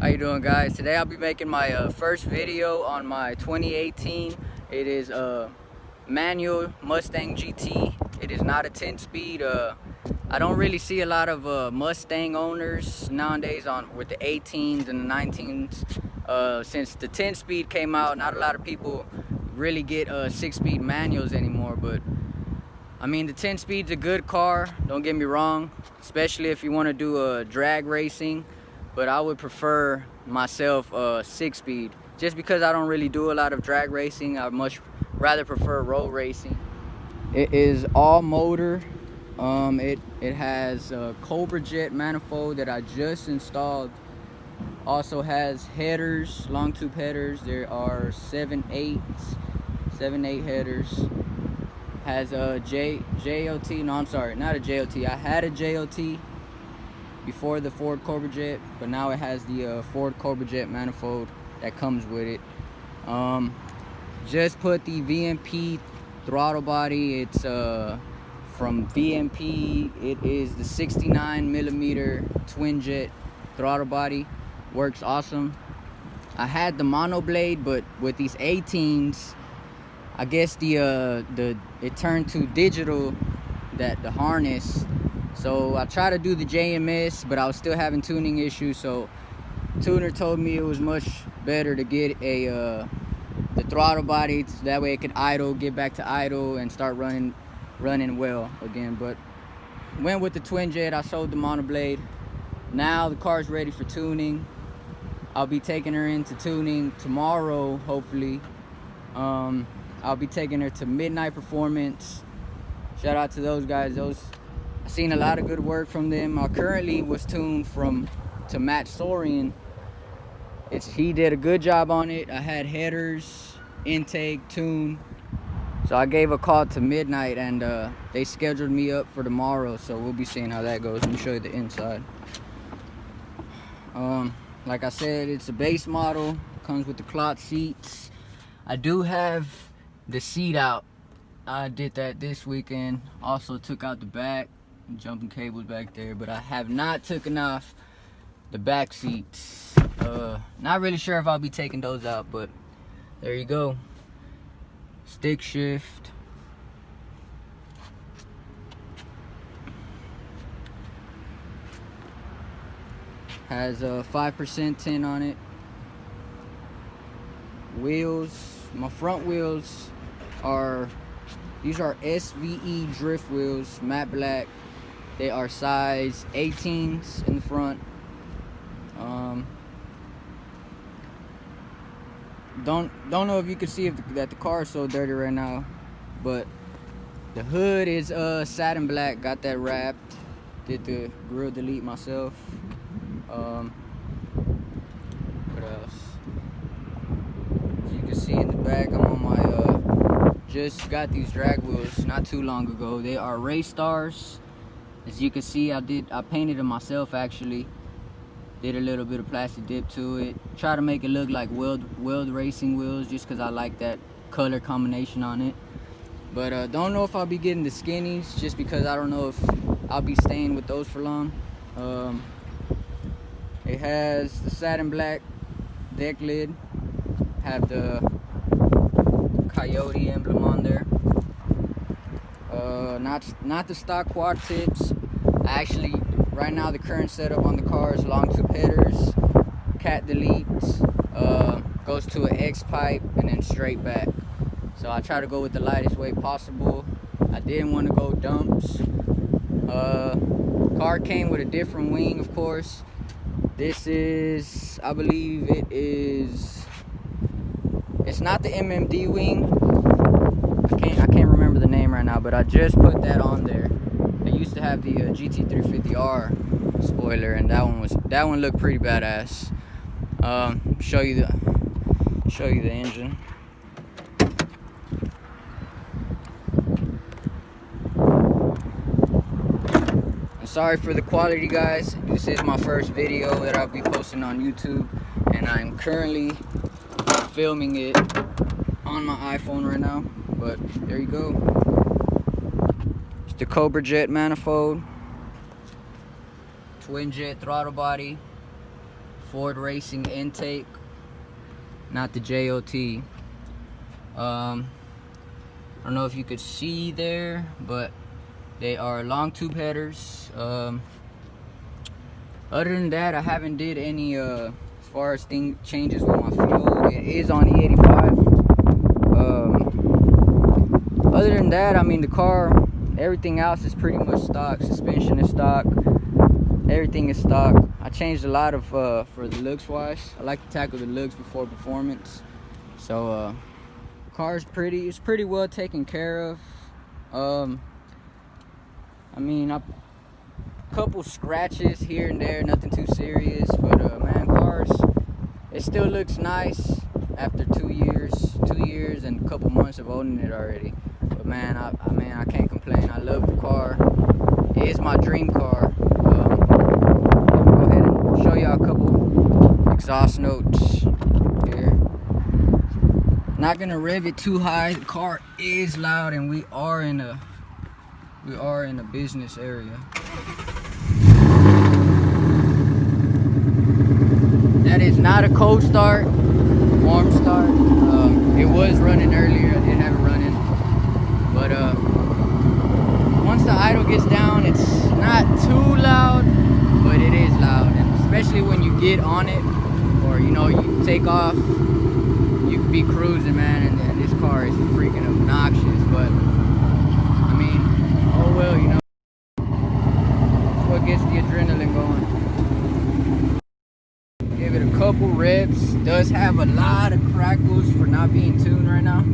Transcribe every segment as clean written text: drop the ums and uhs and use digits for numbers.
How you doing, guys? Today I'll be making my first video on my 2018. It is a manual Mustang GT. It is not a 10-speed. I don't really see a lot of Mustang owners nowadays with the 18s and the 19s. Since the 10-speed came out, not a lot of people really get 6-speed manuals anymore. But I mean, the 10-speed's a good car, don't get me wrong, especially if you want to do drag racing. But I would prefer myself 6-speed, just because I don't really do a lot of drag racing. I much rather prefer road racing. It is all motor. It has a Cobra Jet manifold that I just installed. Also has headers, long tube headers. There are 7/8 headers. Has a JOT. No, I'm sorry, not a JOT. I had a JOT before the Ford Cobra Jet, but now it has the Ford Cobra Jet manifold that comes with it. Just put the VMP throttle body. It's from VMP. It is the 69mm twin jet throttle body. Works awesome. I had the mono blade, but with these 18s, I guess it turned to digital, the harness. So I tried to do the JMS, but I was still having tuning issues. So tuner told me it was much better to get the throttle body, so that way it could idle, get back to idle, and start running well again. But went with the twin jet. I sold the monoblade. Now the car's ready for tuning. I'll be taking her into tuning tomorrow, hopefully. I'll be taking her to Midnight Performance. Shout out to those guys. I've seen a lot of good work from them. I currently was tuned to Matt Sorian. He did a good job on it. I had headers, intake, tune. So I gave a call to Midnight, and they scheduled me up for tomorrow. So we'll be seeing how that goes. Let me show you the inside. Like I said, it's a base model. Comes with the cloth seats. I do have the seat out. I did that this weekend. Also took out the back, jumping cables back there, but I have not taken off the back seats. Not really sure if I'll be taking those out, but there you go. Stick shift. Has a 5% tint on it. Wheels, my front wheels these are SVE drift wheels, matte black. They are size 18s in the front. Don't know if you can see that the car is so dirty right now, but the hood is satin black. Got that wrapped. Did the grill delete myself. What else? As you can see in the back, I'm on my just got these drag wheels not too long ago. They are Race Stars. As you can see, I painted them myself actually. Did a little bit of plastic dip to it. Try to make it look like wheeled racing wheels, just because I like that color combination on it. But don't know if I'll be getting the skinnies, just because I don't know if I'll be staying with those for long. It has the satin black deck lid. Have the Coyote emblem on there. Not the stock quad tips. Actually, right now the current setup on the car is long tube headers, cat deletes, goes to an X pipe, and then straight back. So I try to go with the lightest weight possible. I didn't want to go dumps. Car came with a different wing, of course. This is, I believe it's not the MMD wing. I can't remember the name right now, but I just put that on there. I used to have the GT350R spoiler, and that one looked pretty badass. Show you the engine. I'm sorry for the quality, guys. This is my first video that I'll be posting on YouTube, and I'm currently filming it on my iPhone right now. But there you go. It's the Cobra Jet manifold, twin jet throttle body, Ford Racing intake, not the JOT. I don't know if you could see there, but they are long tube headers. Other than that, I haven't did any as far as changes with my fuel. It is on E85. Other than that, I mean, the car, everything else is pretty much stock. Suspension is stock, everything is stock. I changed a lot of for the looks wise. I like to tackle the looks before performance. So car's it's pretty well taken care of. I mean, a couple scratches here and there, nothing too serious, but man, cars, it still looks nice after 2 years and a couple months of owning it already. But man, I can't complain. I love the car. It is my dream car. Go ahead and show y'all a couple exhaust notes here. Not gonna rev it too high. The car is loud, and we are in a business area. That is not a cold start, warm start. It was running earlier. I did have it running, but once the idle gets down, it's not too loud, but it is loud, and especially when you get on it, or you take off. You could be cruising, man, and this car is freaking obnoxious, but I mean, oh well, it's what gets the adrenaline going. Give it a couple revs. Does have a lot of crackles for not being tuned right now.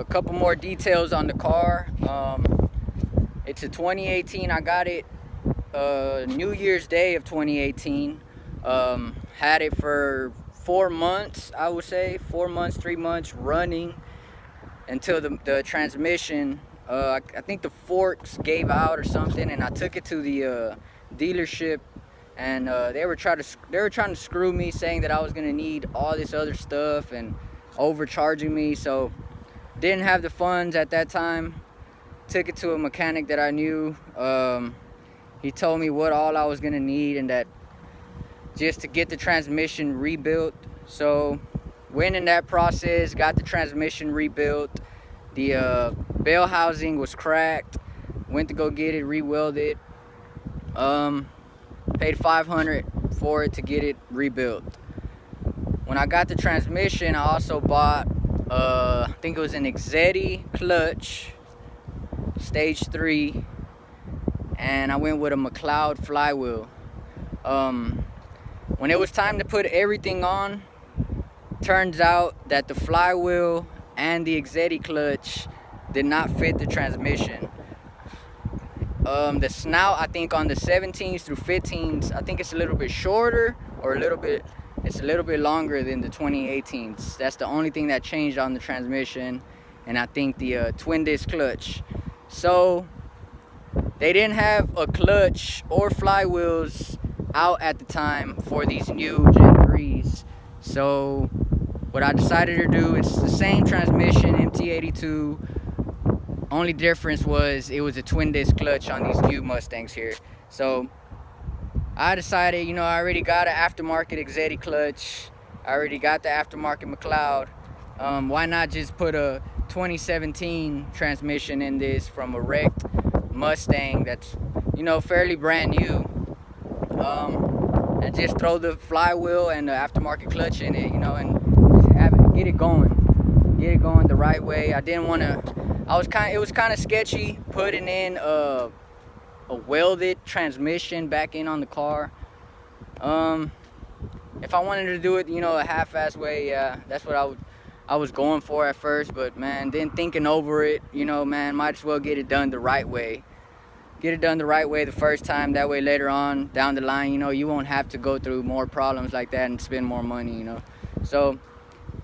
Couple more details on the car. It's a 2018. I got it New Year's Day of 2018. Had it for 4 months, I would say 4 months, 3 months running until the transmission, I think the forks gave out or something, and I took it to the dealership, and they were trying to screw me, saying that I was gonna need all this other stuff and overcharging me. So didn't have the funds at that time. Took it to a mechanic that I knew. He told me what all I was gonna need, and that just to get the transmission rebuilt. So went in that process, got the transmission rebuilt. The bell housing was cracked. Went to go get it re-welded. Paid $500 for it to get it rebuilt. When I got the transmission, I also bought I think it was an Gt clutch, stage 3, and I went with a McLeod flywheel. When it was time to put everything on, turns out that the flywheel and the Gt clutch did not fit the transmission. The snout, I think on the 17s through 15s, I think it's a little bit shorter, or it's a little bit longer than the 2018s. That's the only thing that changed on the transmission, and I think the twin disc clutch. So they didn't have a clutch or flywheels out at the time for these new Gen 3s. So what I decided to do, it's the same transmission, MT82. Only difference was it was a twin disc clutch on these new Mustangs here. So I decided, I already got an aftermarket Gt clutch. I already got the aftermarket McLeod. Why not just put a 2017 transmission in this from a wrecked Mustang that's, fairly brand new. And just throw the flywheel and the aftermarket clutch in it, and just get it going the right way. I didn't want to it was kind of sketchy putting in a welded transmission back in on the car. If I wanted to do it, you know, a half-ass way, yeah, that's what I was going for at first. But man, then thinking over it, you know, man, might as well get it done the right way. Get it done the right way the first time. That way later on down the line, you know, you won't have to go through more problems like that and spend more money, you know. So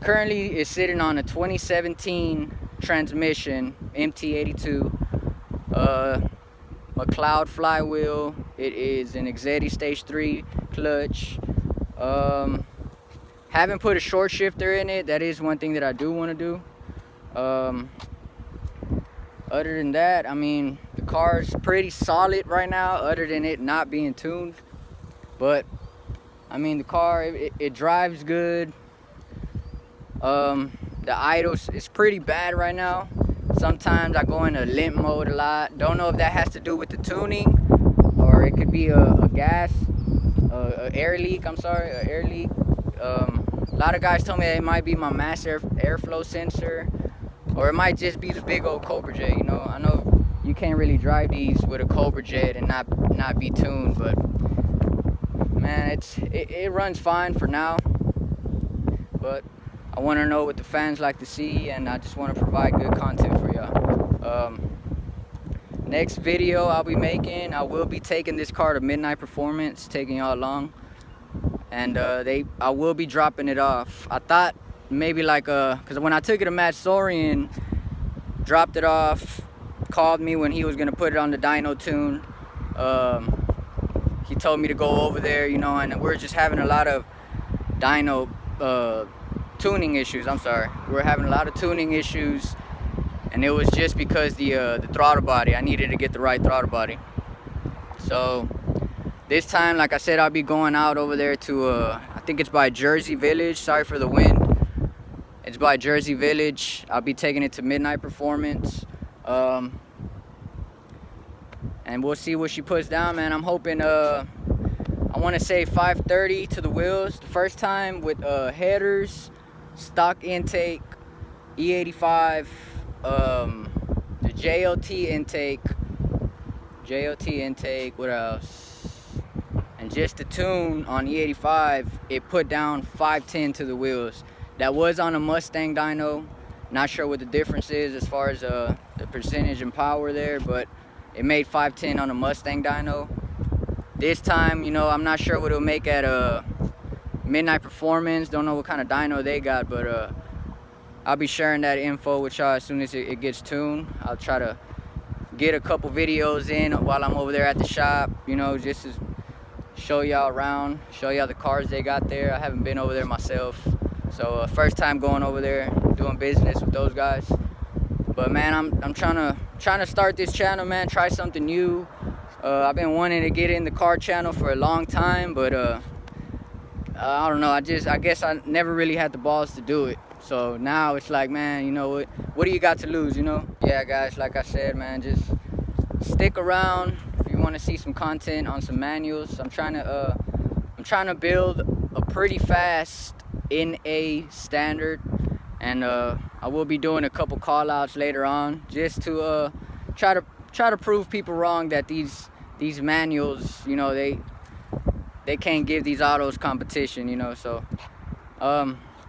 currently it's sitting on a 2017 transmission, MT82, McLeod flywheel. It is an Gt stage 3 clutch. Haven't put a short shifter in it. That is one thing that I do want to do. Other than that, I mean, the car's pretty solid right now, other than it not being tuned. But I mean, the car, it drives good. The idle is pretty bad right now. Sometimes I go into limp mode a lot. Don't know if that has to do with the tuning, or it could be a air leak. I'm sorry, an air leak. A lot of guys told me that it might be my mass airflow sensor, or it might just be the big old Cobra Jet. You know, I know you can't really drive these with a Cobra Jet and not be tuned, but man, it runs fine for now. But I want to know what the fans like to see, and I just want to provide good content for y'all. Next video I'll be making, I will be taking this car to Midnight Performance, taking y'all along, and I will be dropping it off. I thought maybe like because when I took it to Matt Sorian, dropped it off, called me when he was gonna put it on the dyno tune. He told me to go over there, you know, and we're just having a lot of dyno tuning issues. I'm sorry, we're having a lot of tuning issues, and it was just because the throttle body, I needed to get the right throttle body. So this time, like I said, I'll be going out over there to I think it's by Jersey Village. Sorry for the wind. It's by Jersey Village. I'll be taking it to Midnight Performance, and we'll see what she puts down, man. I'm hoping I want to say 530 to the wheels the first time, with headers, stock intake, E85, the JLT intake, what else? And just the tune on E85, it put down 510 to the wheels. That was on a Mustang dyno. Not sure what the difference is as far as the percentage and power there, but it made 510 on a Mustang dyno. This time, you know, I'm not sure what it'll make at Midnight Performance. Don't know what kind of dyno they got, but I'll be sharing that info with y'all as soon as it gets tuned. I'll try to get a couple videos in while I'm over there at the shop, you know, just to show y'all around, show y'all the cars they got there. I haven't been over there myself, so first time going over there, doing business with those guys. But man, I'm trying to start this channel, man. Try something new. I've been wanting to get in the car channel for a long time, but I don't know. I guess I never really had the balls to do it. So now it's like, man, you know what do you got to lose, you know? Yeah, guys, like I said, man, just stick around if you want to see some content on some manuals. I'm trying to build a pretty fast NA standard, and I will be doing a couple call outs later on, just to try to prove people wrong that these manuals, you know, they can't give these autos competition, you know. So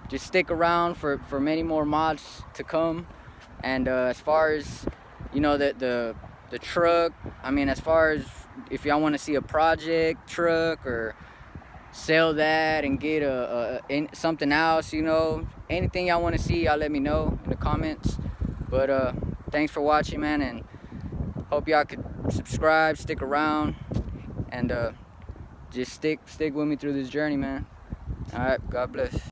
just stick around for many more mods to come. And as far as, you know, the truck, I mean, as far as if y'all want to see a project truck or sell that and get something else, you know, anything y'all want to see, y'all let me know in the comments. But thanks for watching, man, and hope y'all could subscribe, stick around, and just stick with me through this journey, man. All right, God bless.